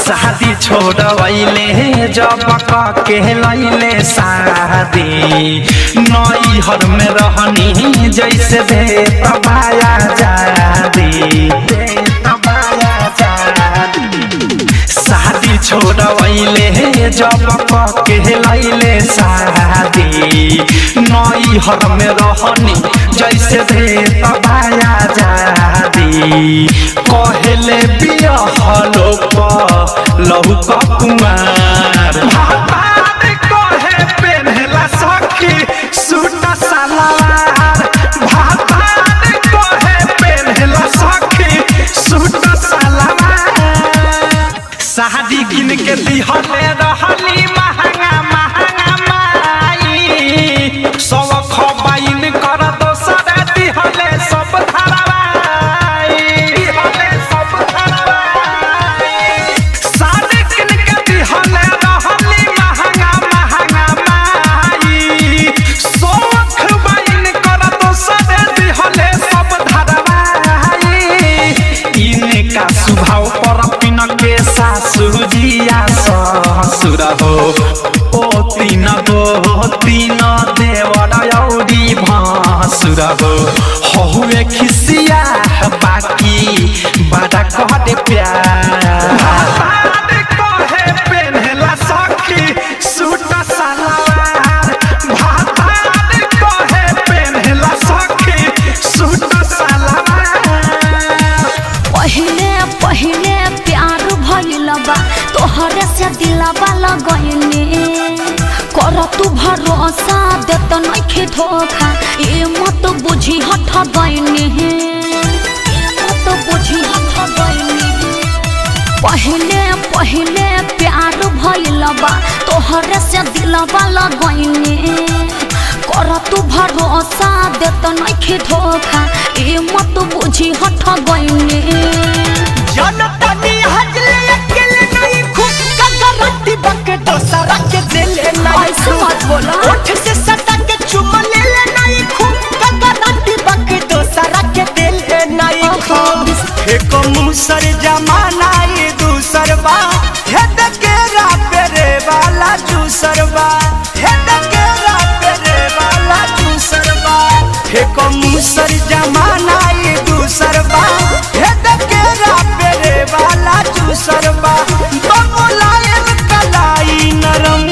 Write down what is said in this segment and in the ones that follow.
शादी छोड़वैले जब के लैले शादी नई हर में रहनी जैसे दे तबाया जादी शादी छोड़वैले जब के लैले शादी नई हर में रहनी जैसे दे तबाया जादी कहले बियाहलो लहू का कुमार भात कहे पेनहला सखी सूट सलवार भात कहे पेनहला सखी सूट सलवार शादी किन के दिहले रहली महंगा महंगा माई सब खबाइन कर दोसर दिहले सब धरवाई दिहले सब धरवाई शादी किन के दिहले रहली महंगा महंगा माई सब खबाइन कर दोसर दिहले सब धरवाई इनका स्वभाव पर पिन के सासु जिया ससुर हो ओ तीन देवर औरी भासुर हो हुए खिसिया बाकी बड़ा कह दे प्यार कहे पेनहला सखी सूट सलवार भात कहे पेनहला सखी सूट सलवार पहले पहले प्यार भइल बा तोहरे से दिलवा लगइने कर तू भरोसा देत नइखे धोखा ए मत बुझी हठ गइने मत बुझी हठ गइने पहले पहले प्यार भइल बा तोहरे से दिलवा लगइने कर तू भरोसा देत नइखे धोखा ए मत बुझी हठ गइने जनतनी हजले अकेले नहीं खूब कगरती बके दोसरा के दिले नहीं ऐसे मत बोला ओठ से सटा के चुमा ले ले नहीं खूब कगरती बके दोसरा के दिले नहीं खूब एक मुसर जमाना ये दूसरवा है दकेरा पेरे वाला दूसरवा है दकेरा पेरे वाला दूसरवा एक मुसर जमाना ये दूसरवा है दकेरा पेरे वाला दूसरवा बबुलायल कलाई नरम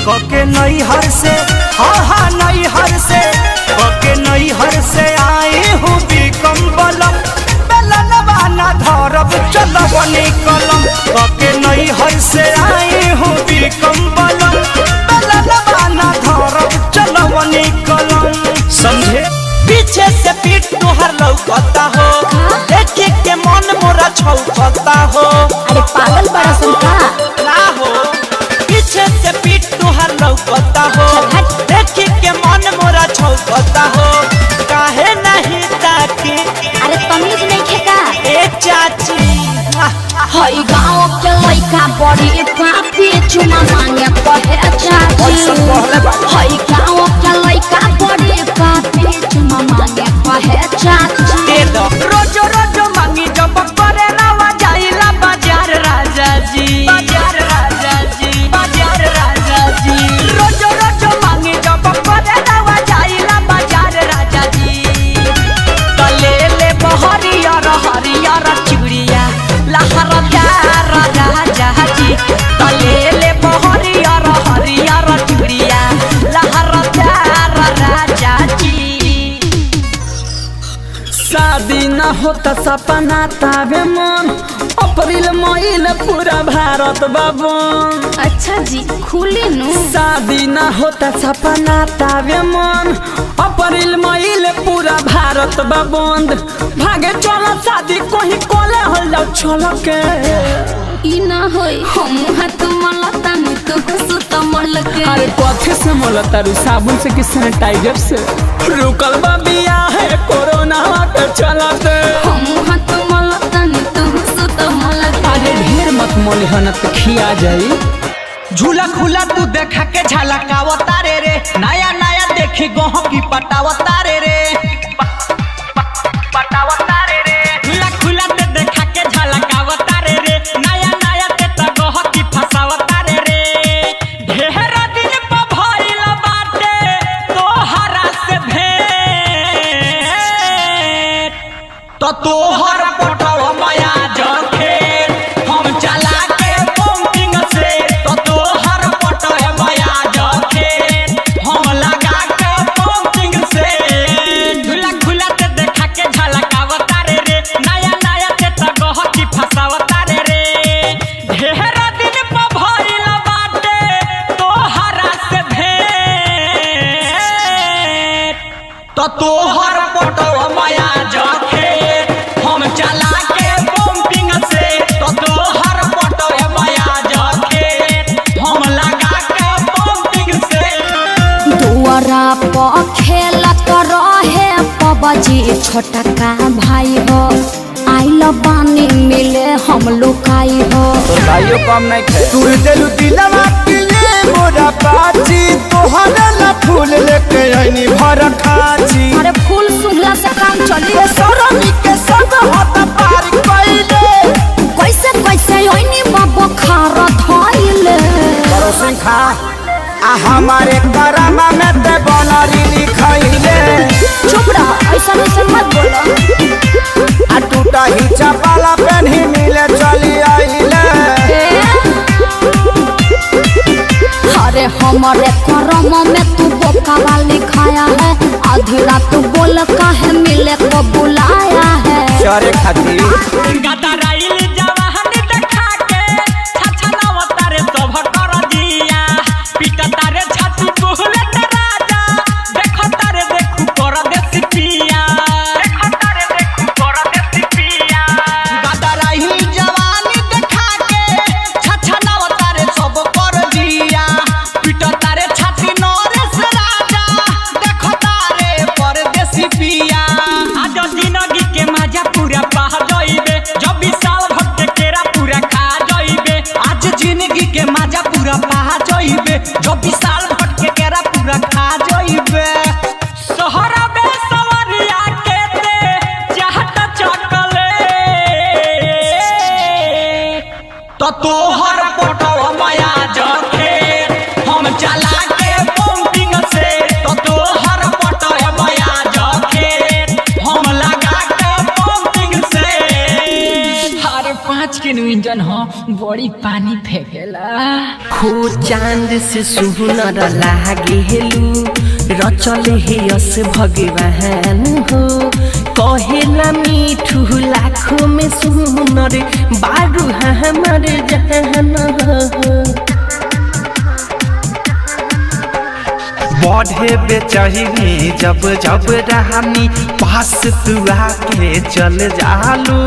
कके नई हर से हा नई हर से कके नई हर से आए हूँ बिकम बलम बेलनवा ना धरब चलब निकलम कके नई हर से आए हूँ बिकम बलम बेलनवा ना धरब चलब निकलम समझे पीछे से पीठ तुहर लौकता हो देखे के मन मोरा छौकता हो अरे पागल बड़ा सुनता ना हो पीछे से पीठ तुहर लौकता हो देखे के मन मोरा छौकता हो काहे नहीं ताकी अरे तमीज नहीं खेका ए चाची हई गाँव के लइका बड़ी पापी चुमा मांगे कहे चाची हई गाँव के लइका बड़ी पापी चुमा मांगे कहे चाची दे दो रोजो रोजो मांगी जब करे ना जाइला बाजार राजा जी बाजार राजा जी बाजार राजा जी रोजो रोजो मांगी जब करे ना जाइला बाजार राजा जी तले ले बहरियर हरियर चूड़िया लहर प्यार राजा जी तले ले बहरियर हरियर चूड़िया लहर प्यार राजा जी शादी न होता सपना तावे मन अप्रैल मई पूरा भारत बाबू अच्छा जी खुली नु शादी न होता सपना तावे मन अप्रैल मई पूरा भारत बंद भागे चला शादी कोही कोले हल जाओ चल के ई ना होई हम हाथ मलता में तो सुत मल के अरे कथे से मोला तारू साबुन से कि सैनिटाइजर से रुकल बा बिया है कोरोना के चलते हम हाथ मलता में तो सुत मल के अरे ढेर मत मोली हनत खिया जाई झूला खुला तू देखा के झलकावता रे रे नया नया देखी गोह की पटावता रे रे पटावता रे रे झूला खुला तू देखा के झलकावता रे रे नया नया तोहर पटवा माया जखे हम चला के पंपिंग से तो तोहर पटवा माया जखे हम लगा के पंपिंग से खुला खुला ते देखा के झलकावता रे नया नया ते तगह की फसावता रे ढेर दिन पर भइल बाटे तोहरा से भेंट तो तोहर पटवा माया जखे हम चला के पंपिंग से तो तोहर पटवा माया जखे हम लगा के पंपिंग से दुआरा पर खेलत रहे पबजी छोटा का भाई हो आइल पानी मिले हम लुकाई हो भाइयों कम नहीं खे तू दिल दिलवा के मोरा पाची तोहरा ला फूल लेके आईनी भर खाची अरे फूल सुंघला से काम चली सरमी के सब हाथ पार कइले कैसे कैसे ओइनी बाबा खार धइले परोसिन खा आ हमारे करामा में ते बनरी लिखइले चुप रह ऐसा ऐसा मत बोलो आ टूटा ही चपाला पेन्ही मिले चली आइले अरे हमारे करम में तू बोकावा लिखाया है आधी रात बोल काहे मिले को बुलाया है चरे खातिर गदराइल जवानी देखा के छछनावता रे सब कर दिया पिटता रे छाती बोले ते राजा देखता रे देखू कर देसी पिया देखता रे देखू कर देसी पिया गदराइल जवानी देखा के छछनावता रे सब कर दिया पिटता रे छाती नरेश राजा देखता रे परदेसी पिया आज जिंदगी के मजा पूरा पा जाइबे जब 20 साल भर के केरा पूरा खा जाइबे आज जिंदगी के मजा पूरा पा जाइबे जब 20 साल भर के केरा पूरा खा जाइबे सहरा बे सवरिया के ते चाहत चकले तो तोहर पटवा माया जखे हम चला के पंपिंग से तो तोहर पटवा माया जखे हम लगा के पंपिंग से अरे 5 के इंजन हो बड़ी पानी फेंकेला खो चांद से सुनर लागेलू रचल हे यस भगवान हो कहेला मीठू लाखों में सुनर बारू हमर जहान हो बढ़े बेचैनी जब जब रानी पास तू आके चल जालू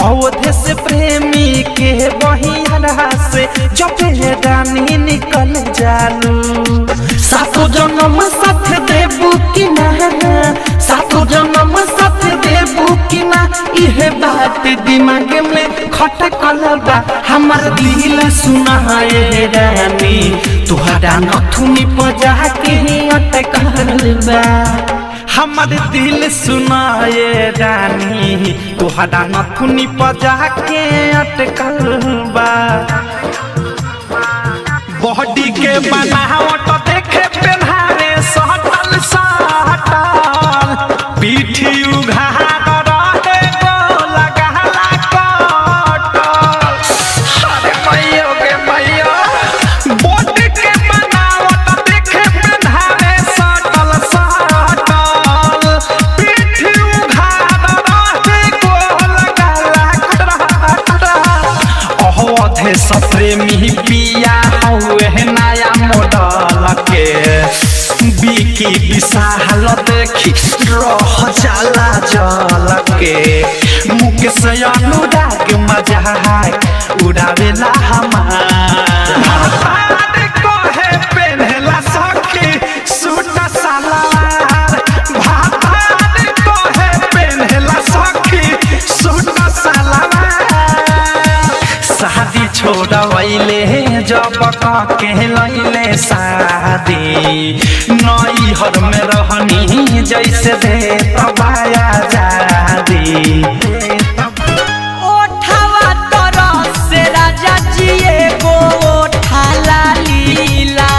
अवधे से प्रेमी के बहिया से जब रानी निकल जालू सातो जन्म साथ देबू कि ना सातो जन्म साथ देबू कि ना इहे बात दिमाग में खटकल बा हमर दिल सुनाए रानी तुहरा नथुनी पजा के अटकल बा हमर दिल सुनाए रानी तुहरा नथुनी पजा के अटकल बा बॉडी के बनावट देखे पेन्हारे सटल सटल पीठी उघार रहे गोला गहला कटल अरे मैयो के मैयो बॉडी के बनावट देखे पेन्हारे सटल सटल पीठी उघार रहे गोला गहला कटल अहोधे सप्रेमी पिया हुए नया मॉडल के बिकी विशाल देखी रह जाला जल के मुकेश अनुराग मजाक उड़ावेला हमार कहे पेन्हला सखी सूट सलवार भातार कहे पेन्हला सखी सूट सलवार शादी छोड़वैले जब के लैले शादी नई हर में रहनी जैसे दे तबाया जादी ओठावा तरह से राजा जिए गो ओठाला लीला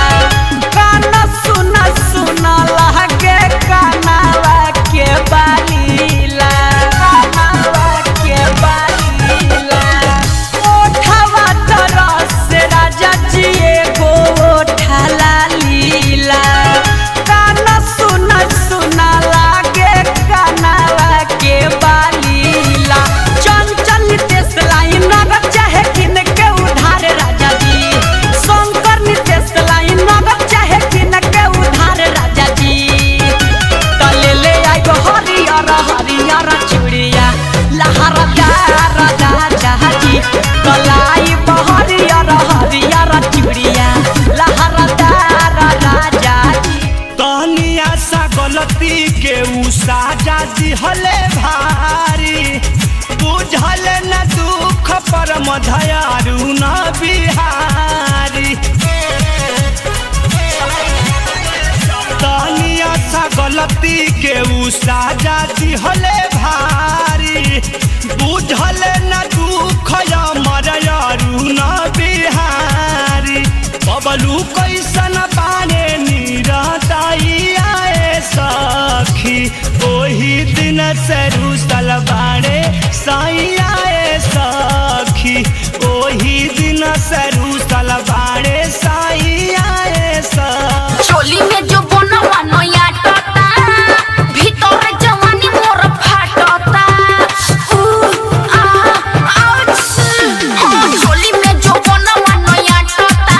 गाना सुना सुना लगे कानावा के बालीला धयारू न बिहारी तनिया सा गलती के उ साजा दिहले भारी बुझले न दुख मर यारू न बिहारी बबलू कैसन बाने निरताइया सखी ओही दिन से रुसल बाड़े सैया सखी ओही दिन से रुसल बाड़े सैया सखी चोली में जो बनवा नया टता भीतर जवानी मोर फाटता चोली में जो बनवा नया टता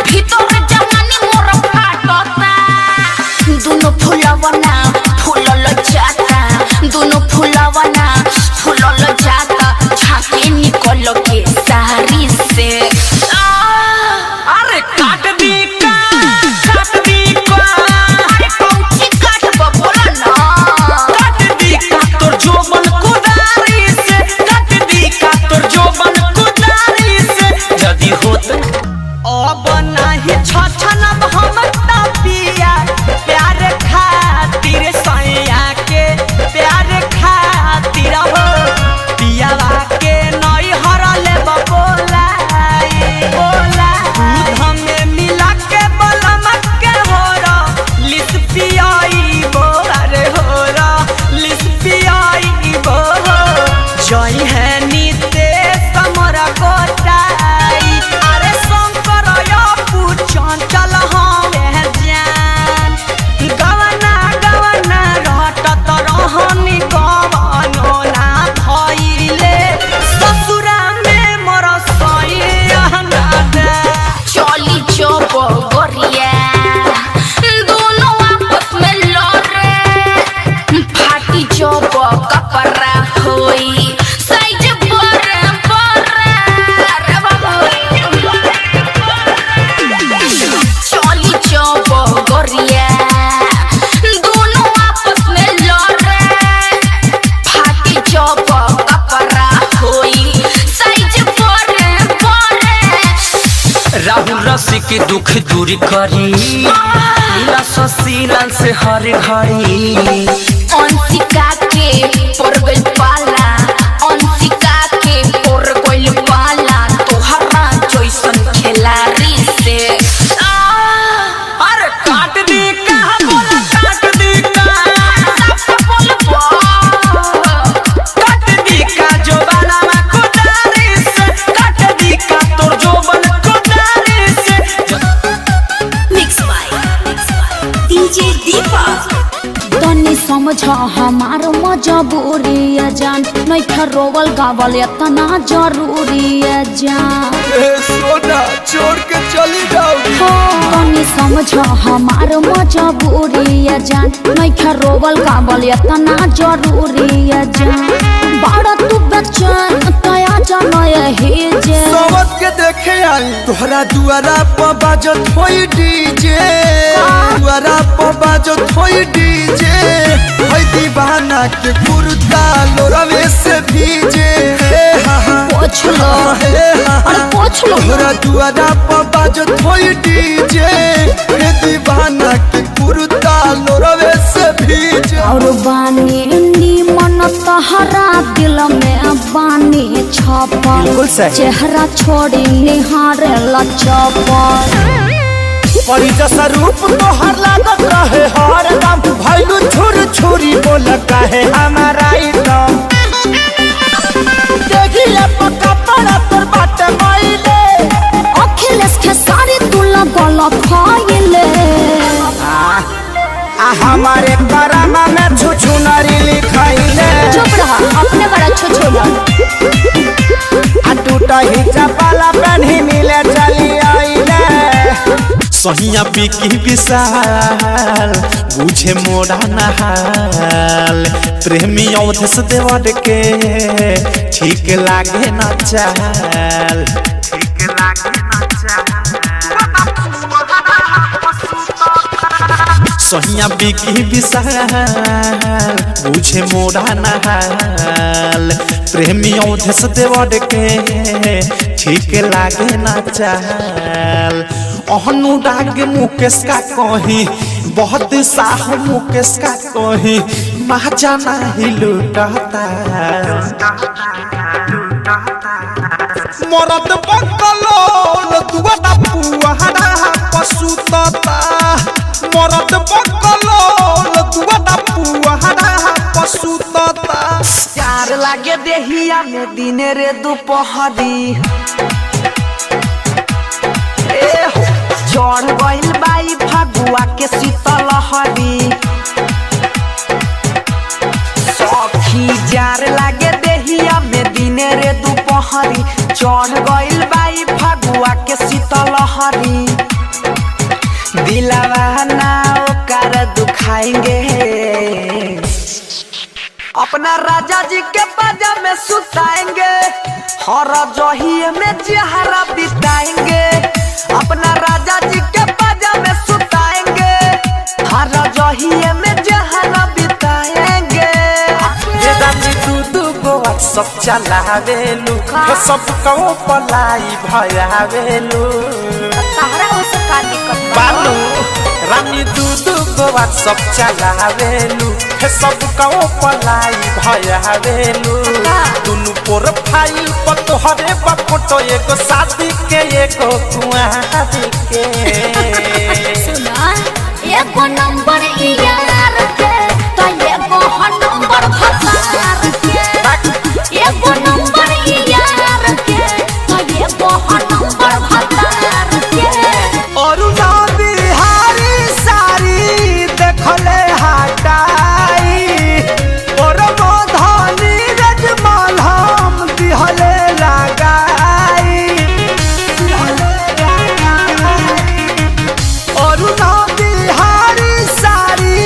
भीतर जवानी मोर फाटता दोनों फुलवना फूलल जाता दोनों फुलवना फूलल जाता झाके निकल के सारी से अरे काट दी अरे कौची काट बोला ना काट दी का तोर जोबन कुदारी से काट दी का तोर जोबन कुदारी से जदी होत अब नाही छछनब हम तपिया प्यार खातिर सैया के प्यार खातिर हो पियावा के नई हरले बोलाई दूध में मिला के बलम के होरा लिस पियाई बोरे होरा लिस पियाई बो जई है नीते समरा गोटाई अरे शंकर यो पूछन चल हमें जान गवना गवना रहत रहनी गवनो ना भइले ससुरा में मोर सैया ना दे चोली चोप गोरिया दोनों आपस में लड़े फाटी चोप कपड़ा होई साइज बरे रे बाबा चोली चोप गोरिया दोनों आपस में लड़े फाटी चोप कपड़ा होई साइज बरे राहुल रसी के दुख दूरी करी लीला ससीलाल से हर घड़ी अंशिका के पर गइल पाला अंशिका के पर गइल पाला तोहरा जैसन खिलाड़ी से अरे काट दी का बोला काट दी का काट दी का जोबनवा कुदारी से काट दी का तोर जोबन कुदारी से मिक्स बाय डीजे दीपा तनी समझ हमार मजबूरी है जान नहीं रोवल गावल इतना जरूरी है जान सोना छोड़ के चली जाओ तनी समझ हमार मजबूरी है जान नहीं रोवल गावल इतना जरूरी है जान बड़ा तू बच्चन तया जान यही जे सोवत के देखे आई तोहरा दुआरा पर बाजत होई डीजे दुआरा पर बाजत होई डीजे होई दीवाना के कुर्ता लोरवे से भीजे हे हा हा पोछ लो हे हा अरे पोछ लो तोहरा दुआरा पर बाजत होई डीजे हे दीवाना के कुर्ता लोरवे से भीजे और बानी मन तहरा दिल में बानी बिल्कुल छपल सही। चेहरा छोड़ी निहारे लचपल परी जैसा रूप तोहर लागत रहे हर दम भैलू छुर छुरी बोल कहे हमारा एकदम देखिए पक्का पड़ा तोर बाटे माइले अखिलेश के सारी तू लगल खाइले हमारे करामा में छुछु नारी लिखाइले चुप रहा अपने बड़ा छुछुला आ टूटा ही चपाला पेन्ही मिले चली आइले सहिया बिकी विशाल बुझे मोरा नहाल प्रेमी अवधेश देवर के ठीक लागे न चाल सहिया बिकी विशाल बुझे मोरा नहाल प्रेमी औधस देवर के ठीक लागे ना चाल अनुराग मुकेश का कहीं बहुत साह मुकेश का कहीं माचा नहीं लुटाता मरद बकलोल दुआटा पुआरा पशुतता मरद बकलोल दुआटा पुआरा पशुतता प्यार लागे देहिया में दिने रे दोपहरी चढ़ गइल बाई फगुआ के शीतल हरी सखी जार लागे देहिया में दिने रे दोपहरी चढ़ गइल बाई फगुआ के शीतल हरी दिलवा ना ओकर दुखाएंगे अपना राजा जी के बाजा में सुताएंगे हर जहिए में चेहरा बिताएंगे अपना राजा जी के बाजा में सुताएंगे हर जहिए में चेहरा बिताएंगे सब चलावेलू सब कहो पलाई भयावेलू तारा उसे का दिक्कत बालू रानी दूधू गोवा सब चलावेलू सब कहो पलाई भयावेलू दुनु प्रोफाइल पर तोहरे बा फोटो एगो शादी के एगो कुआरी के सुना एगो नंबर यार के तो एगो नंबर भतार के एगो नंबर यार के तो एगो नंबर भतार के और ना बिहारी सारी देखले हटाई और मोधनी रजमाल हम दिहले लगाई और ना बिहारी सारी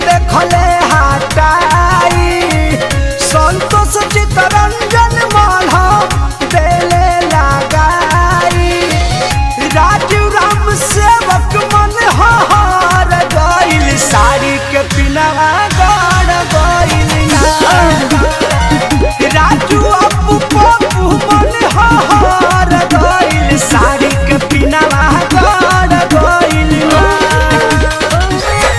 देखले हटाई संतोष चितरंजन माल हम देले लगाई राजू राम सेवक मन हार गइल साड़ी के बिना गड़ गइल राजू अपू पप्पू मन हार गइल साड़ी के बिना गड़ गइल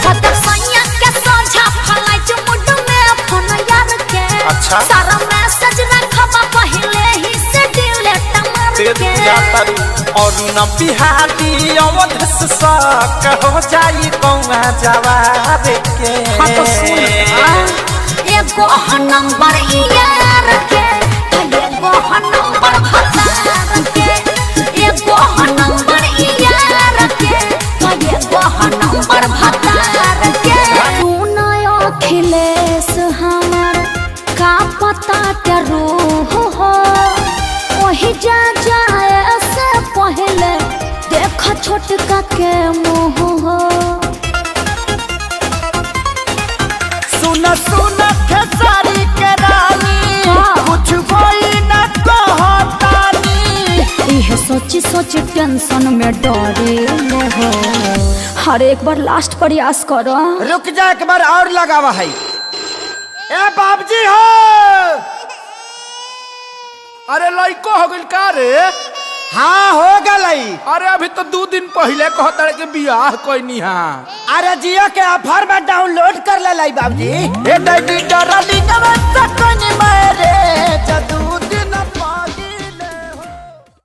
खतर सैया के सोझा फलाई चुमुड में फोन यार के अच्छा। सारा मैसेज रखबा पहले ही से डिलीट मार दे के दिया तारू और न बिहारी अवधस सक हो जाई कौआ जवाब के हाँ तो सुन एगो नंबर यार के तो एगो नंबर भतार के एगो नंबर यार के तो एगो नंबर भतार के सुन अखिलेश हमर का पता के रूह हो वही जा जाए से पहले देख छोटका के मुँह हो सुन सुन खेसारी के रानी कुछ कोई न कहतानी यह सोची सोची टेंशन में डरे हो हर एक बार लास्ट प्रयास करो रुक जा एक बार और लगावा है ए बाबजी हो अरे लइको हो गइल का रे? हाँ हो गई अरे अभी तो 2 दिन पहले कहता के बियाह कोई हाँ। अरे जियो के ऑफर में डाउनलोड कर ले लाई बाबूजी ए डैडी डरली नमस्ते कोनी मेरे जदू